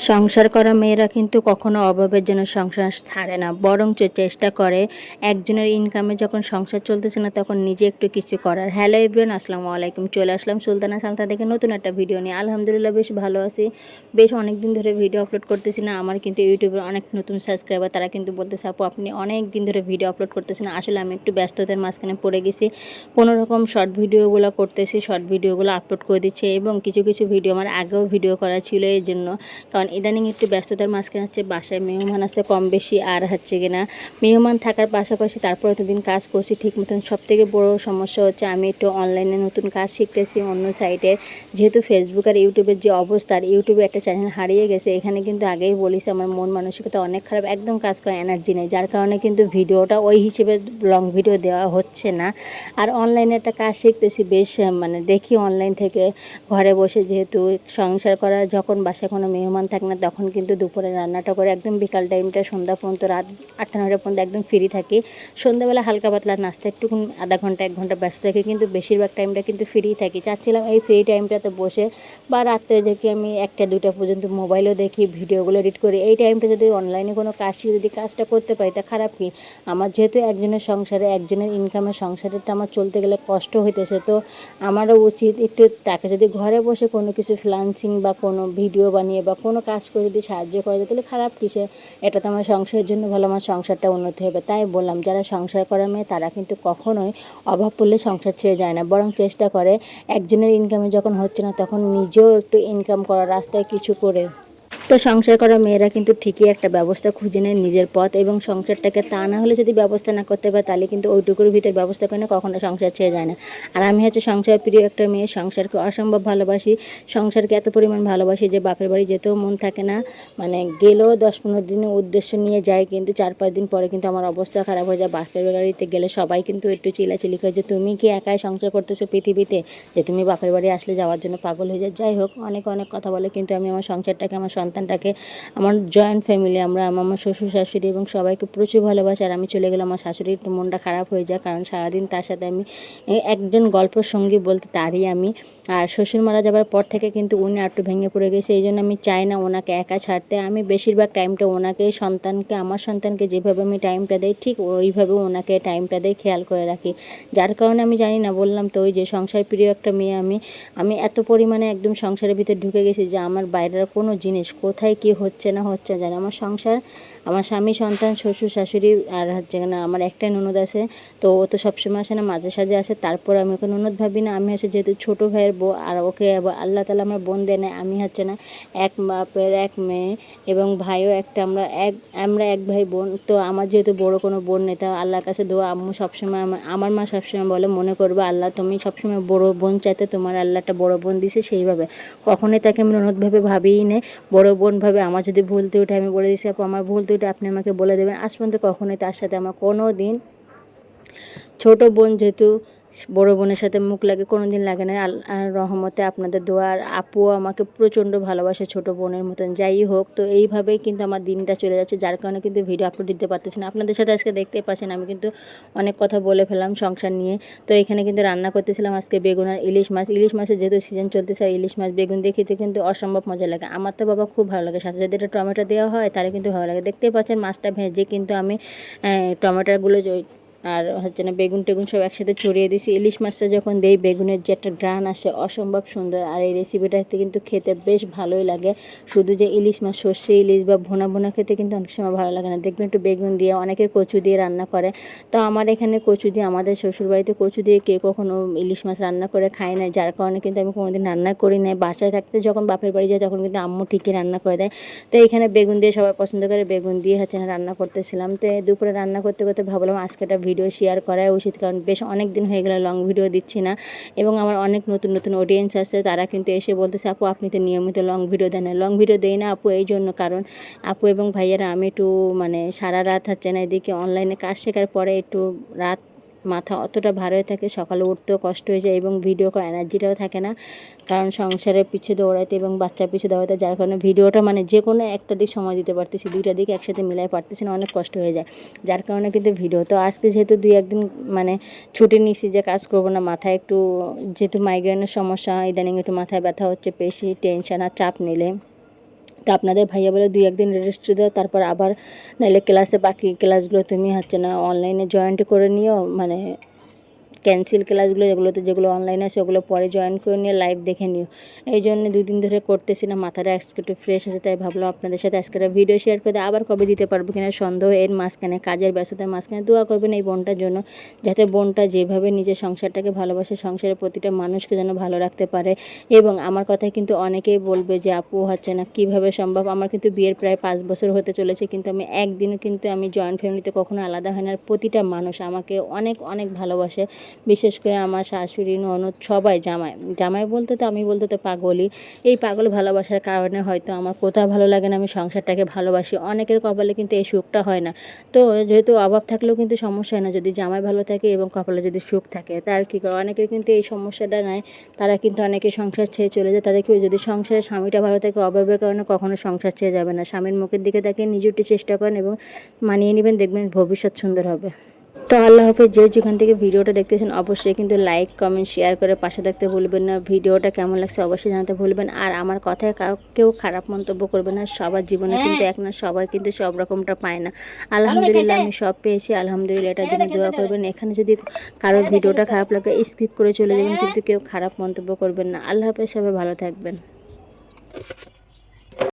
সংসার করা মেয়েরা কিন্তু কখনো অভাবের জন্য সংসার ছাড়ে না, বরঞ্চ চেষ্টা করে একজনের ইনকামে যখন সংসার চলতেছে না তখন নিজে একটু কিছু করার। হ্যালো এভরিওয়ান, আসসালামু আলাইকুম। চলে আসলাম সুলতানা সালতা থেকে নতুন একটা ভিডিও নিয়ে। আলহামদুলিল্লাহ বেশ ভালো আছি। বেশ অনেক দিন ধরে ভিডিও আপলোড করতেছি না। আমার কিন্তু ইউটিউবের অনেক নতুন সাবস্ক্রাইবার, তারা কিন্তু বলতেছে আপু আপনি অনেক দিন ধরে ভিডিও আপলোড করতেছেন। আসলে আমি একটু ব্যস্ততার মাঝখানে পড়ে গেছি। কোনো রকম শর্ট ভিডিওগুলো করতেছি, শর্ট ভিডিওগুলো আপলোড করে দিচ্ছে এবং কিছু কিছু ভিডিও আমার আগেও ভিডিও করা ছিল এই জন্য। কারণ ইদানিং একটু ব্যস্ততার মাঝখানে হচ্ছে বাসায় মেহমান আছে কম বেশি, আর হচ্ছে কিনা মেহমান থাকার পাশাপাশি তারপর এতদিন কাজ করছি ঠিক মতন। সবথেকে বড় সমস্যা হচ্ছে আমি একটু অনলাইনে নতুন কাজ শিখতেছি অন্য সাইটে। যেহেতু ফেসবুক আর ইউটিউবের যে অবস্থা, আর ইউটিউবে একটা চ্যানেল হারিয়ে গেছে, এখানে কিন্তু আগেই বলিস আমার মন মানসিকতা অনেক খারাপ, একদম কাজ করার এনার্জি নেই, যার কারণে কিন্তু ভিডিওটা ওই হিসেবে লং ভিডিও দেওয়া হচ্ছে না। আর অনলাইনে একটা কাজ শিখতেছি বেশ, মানে দেখি অনলাইন থেকে ঘরে বসে, যেহেতু সংসার করা যখন বাসায় কোনো মেহমান থাকে না তখন কিন্তু দুপুরে রান্নাটা করে একদম বিকাল টাইমটা সন্ধ্যা পর্যন্ত, রাত 8টা 9টা পর্যন্ত একদম ফ্রি থাকি। সন্ধ্যাবেলা হালকা পাতলা নাস্তা একটু আধা ঘন্টা 1 ঘন্টা ব্যস্ত থাকি, কিন্তু বেশিরভাগ টাইমটা কিন্তু ফ্রি থাকি। চাচ্ছিলাম এই ফ্রি টাইমটাতে বসে বা রাত্রে দেখি আমি 1টা 2টা পর্যন্ত মোবাইলও দেখি, ভিডিওগুলো এডিট করি। এই টাইমটা যদি অনলাইনে কোনো কাজ শিখে যদি কাজটা করতে পারি তা খারাপ কি? আমার যেহেতু একজনের সংসারে, একজনের ইনকামে সংসারেরটা আমার চলতে গেলে কষ্ট হইতেছে, তো আমারও উচিত একটু তাকে যদি ঘরে বসে কোনো কিছু ফ্রিল্যান্সিং বা কোনো ভিডিও বানিয়ে বা কোনো কাজ করে যদি সাহায্য করা যায় তাহলে খারাপ কিসে? এটা তো আমার সংসারের জন্য ভালো, আমার সংসারটা উন্নতি হবে। তাই বললাম যারা সংসার করা মেয়ে তারা কিন্তু কখনোই অভাব পড়লে সংসার ছেড়ে যায় না, বরং চেষ্টা করে একজনের ইনকামে যখন হচ্ছে না তখন নিজেও একটু ইনকাম করার রাস্তায় কিছু করে। তো সংসার করা মেয়েরা কিন্তু ঠিকই একটা ব্যবস্থা খুঁজে নেয় নিজের পথ এবং সংসারটাকে, তা না হলে যদি ব্যবস্থা না করতে পারে তাহলে কিন্তু ওইটুকুর ভিতর ব্যবস্থা করে না, কখনো সংসার ছেড়ে যায় না। আর আমি হচ্ছে সংসার প্রিয় একটা মেয়ে, সংসারকে অসম্ভব ভালোবাসি। সংসারকে এত পরিমাণ ভালোবাসি যে বাপের বাড়ি যেতেও মন থাকে না, মানে গেলেও 10-15 দিনের উদ্দেশ্য নিয়ে যায়, কিন্তু 4-5 দিন পরে কিন্তু আমার অবস্থা খারাপ হয়ে যায়। বাপের বাড়িতে গেলে সবাই কিন্তু একটু চিলাচিলি করে যে তুমি কি একাই সংসার করতেছো পৃথিবীতে, যে তুমি বাপের বাড়ি আসলে যাওয়ার জন্য পাগল হয়ে যায়। যাই হোক, অনেক অনেক কথা বলে, কিন্তু আমি আমার সংসারটাকে, আমার সন্তানটাকে, আমার জয়েন্ট ফ্যামিলি, আমার শ্বশুর শাশুড়ি এবং সবাইকে প্রচুর ভালোবাসি। আর আমি চলে গেলে আমার শাশুড়ির একটু মনটা খারাপ হয়ে যায়, কারণ সারাদিন তার সাথে আমি একজন গল্পের সঙ্গী বলতে তারই আমি। আর শ্বশুর মারা যাবার পর থেকে কিন্তু উনি একটু ভেঙে পড়ে গেছে, এই জন্য আমি চাই না ওনাকে একা ছাড়তে। আমি বেশিরভাগ টাইমটা ওনাকে, সন্তানকে, আমার সন্তানকে যেভাবে আমি টাইমটা দেই ঠিক ওইভাবে ওনাকে টাইমটা দেই, খেয়াল করে রাখি। যার কারণে আমি জানি না, বললাম তো ওই যে সংসার প্রিয় একটা মেয়ে আমি। আমি এত পরিমাণে একদম সংসারের ভিতরে ঢুকে গেছি যে আমার বাইরের কোনো জিনিস কোথায় কি হচ্ছে না হচ্ছে জানে। আমার সংসার, আমার স্বামী, সন্তান, শ্বশুর শাশুড়ি, আর হচ্ছে না আমার একটাই ননদ আছে। তো ও তো সবসময় আসে না, মাঝে সাঝে আসে। তারপর আমি ওকে ননদ ভাবি না, আমি হচ্ছে যেহেতু ছোটো ভাইয়ের বউ, আর ওকে আল্লাহ তালা আমার বোন দেয় না। আমি হচ্ছে না এক বাপের এক মেয়ে এবং ভাইও একটা, আমরা এক ভাই বোন। তো আমার যেহেতু বড় কোনো বোন নেই, তা আল্লাহর কাছে দোয়া, আম্মু সবসময়, আমার মা সবসময় বলে মনে করবে আল্লাহ তুমি সবসময় বড় বোন চাইতে তোমার আল্লাহ একটা বড় বোন দিছে, সেইভাবে কখনোই তাকে আমি ননদ ভেবে ভাবিই নেই, বড় বোন ভাবে। আমার যদি ভুল ত্রুটি, আমি বলে দিচ্ছি আপু আমার ভুল ত্রুটি আপনি আমাকে বলে দেবেন। আজ পর্যন্ত কখনোই তার সাথে আমার কোনো দিন, ছোট বোন যেহেতু বড় বোনের সাথে মুখ লাগে, কোনো দিন লাগে না। আল্লাহর রহমতে আপনাদের দোয়া, আর আপুও আমাকে প্রচণ্ড ভালোবাসে ছোট বোনের মতন। যাই হোক, তো এইভাবেই কিন্তু আমার দিনটা চলে যাচ্ছে, যার কারণে কিন্তু ভিডিও আপলোড দিতে পারতেছি না। আপনাদের সাথে আজকে দেখতেই পাচ্ছেন আমি কিন্তু অনেক কথা বলে ফেললাম সংসার নিয়ে। তো এখানে কিন্তু রান্না করতেছিলাম আজকে বেগুন আর ইলিশ মাছ। ইলিশ মাছের যেহেতু সিজন চলতেছে, আর ইলিশ মাছ বেগুন দিয়ে খেতে কিন্তু অসম্ভব মজা লাগে। আমার তো বাবা খুব ভালো লাগে, সাথে যদি এটা টমেটো দেওয়া হয় তাহলে কিন্তু ভালো লাগে। দেখতেই পাচ্ছেন মাছটা ভেজে কিন্তু আমি টমেটোগুলো আর হচ্ছে না বেগুন টেগুন সব একসাথে ছড়িয়ে দিয়েছি। ইলিশ মাছটা যখন দেই বেগুনের যে একটা গ্রান আসে অসম্ভব সুন্দর, আর এই রেসিপিটাতে কিন্তু খেতে বেশ ভালোই লাগে। শুধু যে ইলিশ মাছ সর্ষে ইলিশ বা ভুনা ভুনা খেতে কিন্তু অনেক সময় ভালো লাগে না, দেখবেন একটু বেগুন দিয়ে, অনেকের কচু দিয়ে রান্না করে। তো আমার এখানে কচু দিয়ে, আমাদের শ্বশুরবাড়িতে কচু দিয়ে কে কখনো ইলিশ মাছ রান্না করে খায় না, যার কারণে কিন্তু আমি কোনোদিন রান্না করি নাই। বাসায় থাকতে যখন বাপের বাড়ি যায় তখন কিন্তু আম্মু ঠিকই রান্না করে দেয়। তো এখানে বেগুন দিয়ে সবাই পছন্দ করে, বেগুন দিয়ে হচ্ছে না রান্না করতেছিলাম। তো দুপুরে রান্না করতে করতে ভাবলাম আজকে একটা ভিডিও শেয়ার করাই উচিত, কারণ বেশ অনেক দিন হয়ে গেলে লং ভিডিও দিচ্ছি না। এবং আমার অনেক নতুন নতুন অডিয়েন্স আছে, তারা কিন্তু এসে বলতেছে আপু আপনি তো নিয়মিত লং ভিডিও দেন না। লং ভিডিও দেই না আপু এই জন্য, কারণ আপু এবং ভাইয়ারা আমি একটু, মানে সারা রাত হচ্ছে না এদিকে অনলাইনে কাজ শেখার পরে একটু রাত মাথা অতটা ভার হয়ে থাকে, সকালে উঠতেও কষ্ট হয়ে যায় এবং ভিডিও করার এনার্জিটাও থাকে না, কারণ সংসারের পিছিয়ে দৌড়াইতে এবং বাচ্চার পিছিয়ে দৌড়াইতে, যার কারণে ভিডিওটা মানে যে কোনো একটা দিক সময় দিতে পারতেছি, দুইটা দিক একসাথে মিলাই পারতেছি না, অনেক কষ্ট হয়ে যায়, যার কারণে কিন্তু ভিডিও। তো আজকে যেহেতু 2-1 দিন মানে ছুটি নিছি যে কাজ করবো না, মাথায় একটু, যেহেতু মাইগ্রেনের সমস্যা ইদানিং একটু মাথায় ব্যথা হচ্ছে, বেশি টেনশন আর চাপ নিলে তো আপনাদের ভাইয়া বলে 2-1 দিন রেস্ট দাও, তারপর আবার নাহলে ক্লাসে বাকি ক্লাসগুলো তুমি হচ্ছে না অনলাইনে জয়েন্ট করে নিও, মানে ক্যান্সেল ক্লাসগুলো যেগুলো অনলাইনে আছে ওগুলো পরে জয়েন করে নিয়ে লাইভ দেখে নিও। এই জন্য 2 দিন ধরে করতেছি না, মাথাটা আজকে একটু ফ্রেশ আছে, তাই ভাবলাম আপনাদের সাথে আজকে একটা ভিডিও শেয়ার করে দিই। আবার কবে দিতে পারবো কিনা সন্দেহ, এর মাঝখানে কাজের ব্যস্ততার মাঝখানে দোয়া করবেন এই বোনটার জন্য, যাতে বোনটা যেভাবে নিজের সংসারটাকে ভালোবাসে, সংসারের প্রতিটা মানুষকে যেন ভালো রাখতে পারে। এবং আমার কথায় কিন্তু অনেকেই বলবে যে আপু হচ্ছে না কীভাবে সম্ভব, আমার কিন্তু বিয়ের প্রায় 5 বছর হতে চলেছে, কিন্তু আমি একদিনও কিন্তু আমি জয়েন্ট ফ্যামিলিতে কখনো আলাদা হয় না। আর প্রতিটা মানুষ আমাকে অনেক অনেক ভালোবাসে, বিশেষ করে আমার শাশুড়ি, ননদ, সবাই, জামাই বলতে তো আমি বলতে তো পাগলই। এই পাগল ভালোবাসার কারণে হয়তো আমার কোথাও ভালো লাগে না, আমি সংসারটাকে ভালোবাসি। অনেকের কপালে কিন্তু এই সুখটা হয় না। তো যেহেতু অভাব থাকলেও কিন্তু সমস্যা হয় না, যদি জামাই ভালো থাকে এবং কপালে যদি সুখ থাকে, তার কী করে। অনেকের কিন্তু এই সমস্যাটা নাই, তারা কিন্তু অনেকে সংসার ছেড়ে চলে যায়। তাদের কি যদি সংসারের স্বামীটা ভালো থাকে, অভাবের কারণে কখনো সংসার ছেড়ে যাবে না। স্বামীর মুখের দিকে তাকিয়ে নিজে একটু চেষ্টা করেন এবং মানিয়ে নেবেন, দেখবেন ভবিষ্যৎ সুন্দর হবে। তো আল্লাহ হাফেজ। যে যেখান থেকে ভিডিওটা দেখতেছেন অবশ্যই কিন্তু লাইক, কমেন্ট, শেয়ার করে পাশে থাকতে ভুলবেন না। ভিডিওটা কেমন লাগছে অবশ্যই জানাতে ভুলবেন। আর আমার কথায় কেউ খারাপ মন্তব্য করবে না। সবার জীবনে কিন্তু এক না, সবাই কিন্তু সব রকমটা পায় না। আলহামদুলিল্লাহ আমি সব পেয়েছি, আলহামদুলিল্লাহ এটার জন্য দোয়া করবেন। এখানে যদি কারোর ভিডিওটা খারাপ লাগে স্কিপ করে চলে যাবেন, কিন্তু কেউ খারাপ মন্তব্য করবেন না। আল্লাহ হাফেজ, সবাই ভালো থাকবেন।